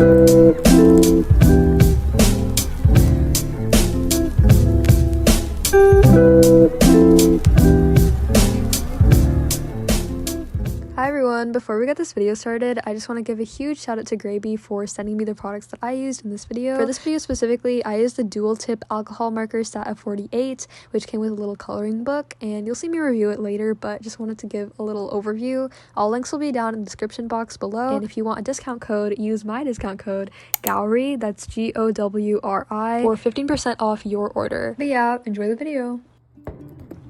Hi everyone, before we get this video started, I just want to give a huge shout out to Grabie for sending me the products that I used in this video. For this video specifically, I used the dual tip alcohol marker set of 48, which came with a little coloring book, and you'll see me review it later, but just wanted to give a little overview. All links will be down in the description box below, and if you want a discount code, use my discount code, GOWRI, that's GOWRI, for 15% off your order. But yeah, enjoy the video.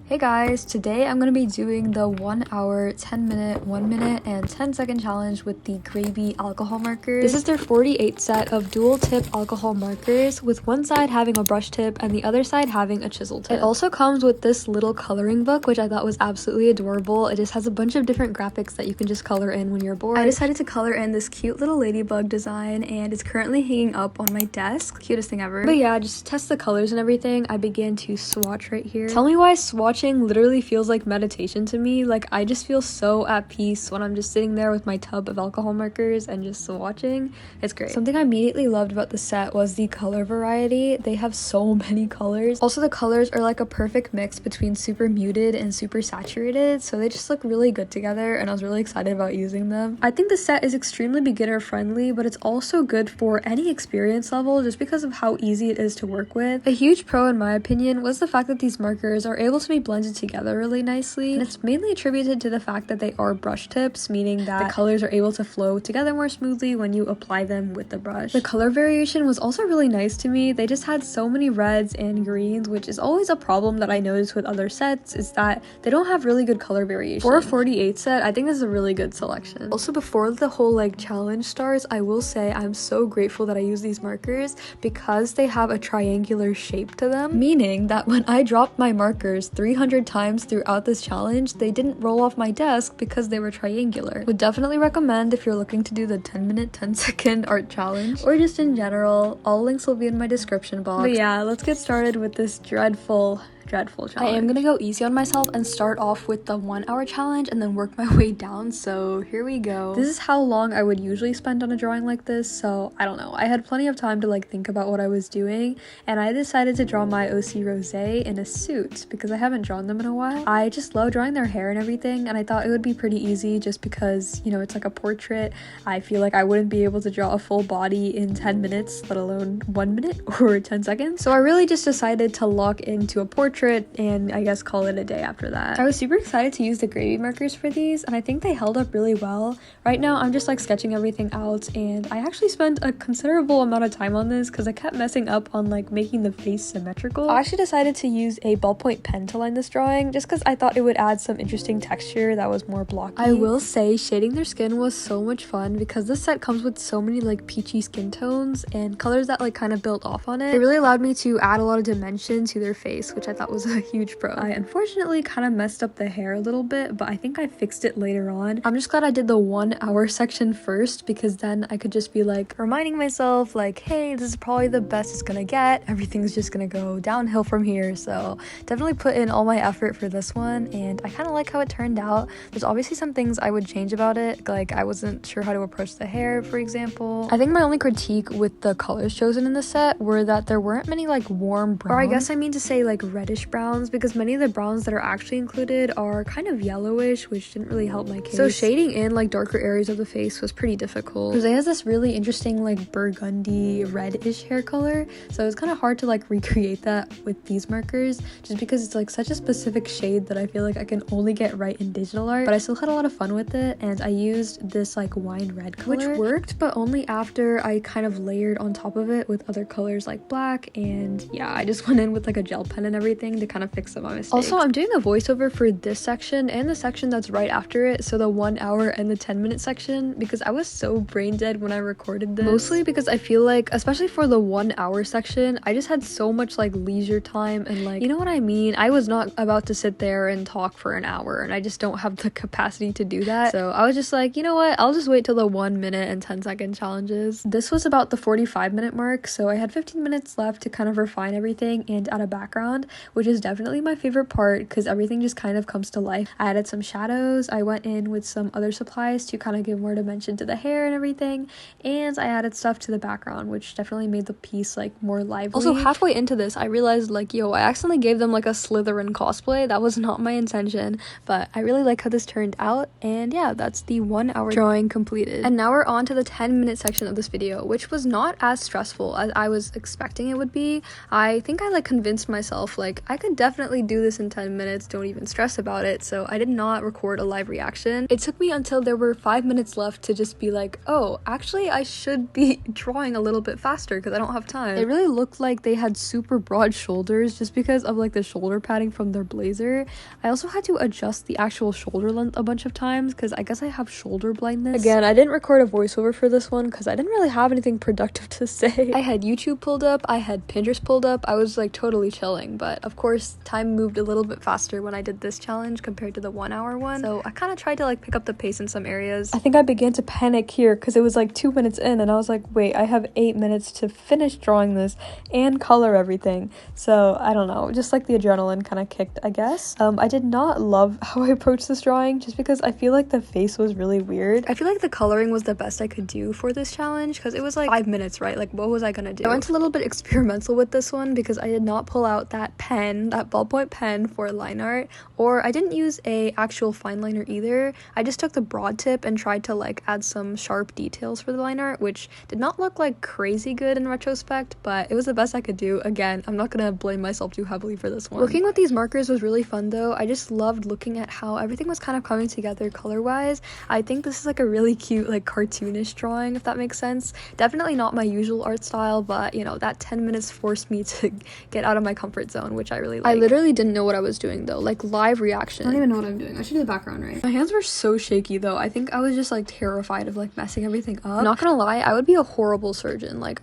Hey guys, today I'm going to be doing the 1 hour, 10 minute, 1 minute, and 10 second challenge with the Grabie alcohol markers. This is their 48 set of dual tip alcohol markers, with one side having a brush tip and the other side having a chisel tip. It also comes with this little coloring book, which I thought was absolutely adorable. It just has a bunch of different graphics that you can just color in when you're bored. I decided to color in this cute little ladybug design, and it's currently hanging up on my desk. Cutest thing ever. But yeah, just to test the colors and everything, I began to swatch right here. Tell me why swatching literally feels like meditation to me. Like, I just feel so at peace when I'm just sitting there with my tub of alcohol markers and just swatching. It's great. Something I immediately loved about the set was the color variety. They have so many colors. Also, the colors are like a perfect mix between super muted and super saturated, so they just look really good together, and I was really excited about using them. I think the set is extremely beginner friendly, but it's also good for any experience level just because of how easy it is to work with. A huge pro in my opinion was the fact that these markers are able to be blended together really nicely, and it's mainly attributed to the fact that they are brush tips, meaning that the colors are able to flow together more smoothly when you apply them with the brush. The color variation was also really nice to me. They just had so many reds and greens, which is always a problem that I notice with other sets, is that they don't have really good color variation. For a 48 set, I think this is a really good selection. Also, before the whole like challenge starts, I will say I'm so grateful that I use these markers because they have a triangular shape to them, meaning that when I dropped my markers 300 times throughout this challenge, they didn't roll off my desk because they were triangular. Would definitely recommend if you're looking to do the 10 minute 10 second art challenge, or just in general. All links will be in my description box. But yeah, let's get started with this dreadful challenge. I am gonna go easy on myself and start off with the 1 hour challenge and then work my way down, so here we go. This is how long I would usually spend on a drawing like this, so I don't know. I had plenty of time to like think about what I was doing, and I decided to draw my OC Rosé in a suit because I haven't drawn them in a while. I just love drawing their hair and everything, and I thought it would be pretty easy just because, you know, it's like a portrait. I feel like I wouldn't be able to draw a full body in 10 minutes, let alone 1 minute or 10 seconds. So I really just decided to lock into a portrait and I guess call it a day after that. I was super excited to use the Grabie markers for these, and I think they held up really well. Right now I'm just like sketching everything out, and I actually spent a considerable amount of time on this because I kept messing up on like making the face symmetrical. I actually decided to use a ballpoint pen to line this drawing just because I thought it would add some interesting texture that was more blocky. I will say shading their skin was so much fun because this set comes with so many like peachy skin tones and colors that like kind of built off on it. It really allowed me to add a lot of dimension to their face, which I thought was a huge pro. I unfortunately kind of messed up the hair a little bit, but I think I fixed it later on. I'm just glad I did the 1 hour section first, because then I could just be like reminding myself like, hey, this is probably the best it's gonna get. Everything's just gonna go downhill from here. So definitely put in all my effort for this one, and I kind of like how it turned out. There's obviously some things I would change about it, like I wasn't sure how to approach the hair, for example. I think my only critique with the colors chosen in the set were that there weren't many like warm browns, or I guess I mean to say like reddish browns, because many of the browns that are actually included are kind of yellowish, which didn't really help my case. So shading in like darker areas of the face was pretty difficult. Rosé has this really interesting like burgundy reddish hair color, so it's kind of hard to like recreate that with these markers just because it's like such a specific shade that I feel like I can only get right in digital art. But I still had a lot of fun with it, and I used this like wine red color, which worked, but only after I kind of layered on top of it with other colors like black. And yeah, I just went in with like a gel pen and everything to kind of fix up my mistakes. Also, I'm doing a voiceover for this section and the section that's right after it, so the 1 hour and the 10 minute section, because I was so brain dead when I recorded this. Mostly because I feel like, especially for the 1 hour section, I just had so much like leisure time, and like, you know what I mean? I was not about to sit there and talk for an hour, and I just don't have the capacity to do that. So I was just like, you know what? I'll just wait till the 1 minute and 10 second challenges. This was about the 45 minute mark, so I had 15 minutes left to kind of refine everything and add a background, which is definitely my favorite part because everything just kind of comes to life. I added some shadows. I went in with some other supplies to kind of give more dimension to the hair and everything, and I added stuff to the background, which definitely made the piece like more lively. Also, halfway into this, I realized like, yo, I accidentally gave them like a Slytherin cosplay. That was not my intention, but I really like how this turned out. And yeah, that's the 1 hour drawing completed. And now we're on to the 10-minute section of this video, which was not as stressful as I was expecting it would be. I think I like convinced myself like I could definitely do this in 10 minutes, don't even stress about it. So I did not record a live reaction. It took me until there were 5 minutes left to just be like, oh, actually I should be drawing a little bit faster because I don't have time. It really looked like they had super broad shoulders just because of like the shoulder padding from their blazer. I also had to adjust the actual shoulder length a bunch of times because I guess I have shoulder blindness. Again, I didn't record a voiceover for this one because I didn't really have anything productive to say. I had YouTube pulled up, I had Pinterest pulled up, I was like totally chilling, but of course time moved a little bit faster when I did this challenge compared to the 1 hour one, so I kind of tried to like pick up the pace in some areas. I think I began to panic here because it was like 2 minutes in and I was like, wait, I have 8 minutes to finish drawing this and color everything. So I don't know, just like the adrenaline kind of kicked, I guess. I did not love how I approached this drawing just because I feel like the face was really weird. I feel like the coloring was the best I could do for this challenge because it was like 5 minutes, right? Like what was I gonna do? I went a little bit experimental with this one because I did not pull out that pen, that ballpoint pen for line art, or I didn't use a actual fine liner either. I just took the broad tip and tried to like add some sharp details for the line art, which did not look like crazy good in retrospect, but it was the best I could do. Again, I'm not gonna blame myself too heavily for this one. Working with these markers was really fun though. I just loved looking at how everything was kind of coming together color wise. I think this is like a really cute like cartoonish drawing, if that makes sense. Definitely not my usual art style, but you know, that 10 minutes forced me to get out of my comfort zone, which I really like. I literally didn't know what I was doing though, like live reaction. I don't even know what I'm doing. I should do the background right. My hands were so shaky though. I think I was just like terrified of like messing everything up. Not gonna lie, I would be a horrible surgeon. Like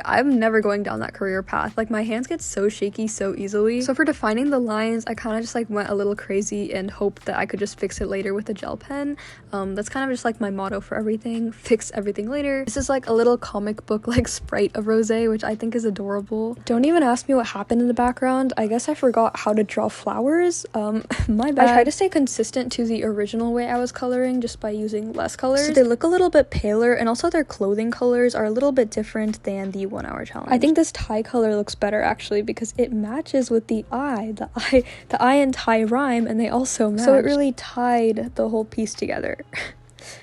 I'm never going down that career path. Like my hands get so shaky so easily. So for defining the lines, I kind of just like went a little crazy and hoped that I could just fix it later with a gel pen. That's kind of just like my motto for everything, fix everything later. This is like a little comic book like sprite of Rosé, which I think is adorable. Don't even ask me what happened in the background. I guess I forgot how to draw flowers. My bad. I tried to stay consistent to the original way I was coloring just by using less colors. So they look a little bit paler, and also their clothing colors are a little bit different than the 1 hour challenge. I think this tie color looks better actually because it matches with the eye. The eye and tie rhyme, and they also match. So it really tied the whole piece together.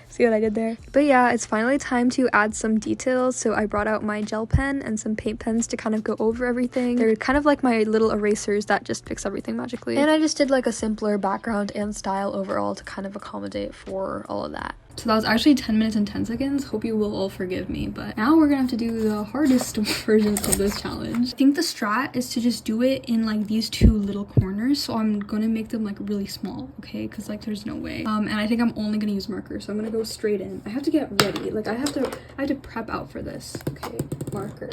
See what I did there? But yeah, it's finally time to add some details. So I brought out my gel pen and some paint pens to kind of go over everything. They're kind of like my little erasers that just fix everything magically. And I just did like a simpler background and style overall to kind of accommodate for all of that. So that was actually 10 minutes and 10 seconds. Hope you will all forgive me. But now we're gonna have to do the hardest version of this challenge. I think the strat is to just do it in like these two little corners. So I'm gonna make them like really small, okay? Because like there's no way. And I think I'm only gonna use markers. So I'm gonna go straight in. I have to get ready. Like I have to prep out for this. Okay, marker.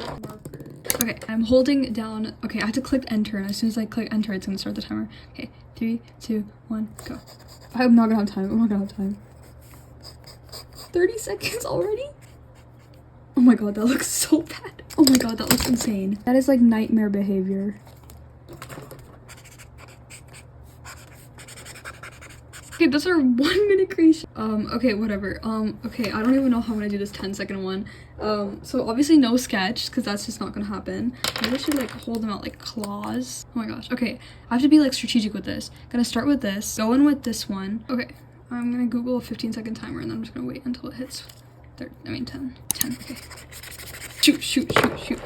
Okay, I'm holding down. Okay, I have to click enter. And as soon as I click enter, it's gonna start the timer. Okay, 3, 2, 1, go. I'm not gonna have time. I'm not gonna have time. 30 seconds already? Oh my god, that looks so bad. Oh my god, that looks insane. That is like nightmare behavior. Okay, those are 1 minute creation. Okay, whatever. Okay, I don't even know how I'm gonna do this 10-second one. So obviously no sketch, because that's just not gonna happen. Maybe I should like hold them out like claws. Oh my gosh. Okay, I have to be like strategic with this. Gonna start with this, go in with this one. Okay. I'm gonna Google a 15-second timer and then I'm just gonna wait until it hits 10. 10, okay. Shoot. Here.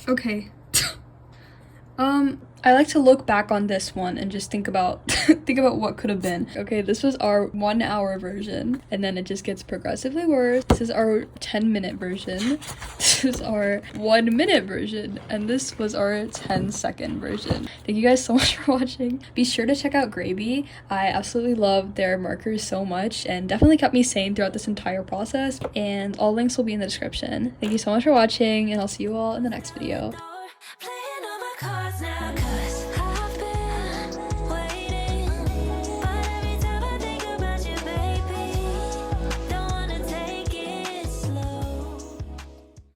Okay. I like to look back on this one and just think about what could have been. Okay, this was our 1 hour version, and then it just gets progressively worse. This is our 10-minute version. This is our 1 minute version, and this was our 10-second version. Thank you guys so much for watching. Be sure to check out Grabie. I absolutely love their markers so much and definitely kept me sane throughout this entire process, and all links will be in the description. Thank you so much for watching, and I'll see you all in the next video. Playing all my cards now, 'cause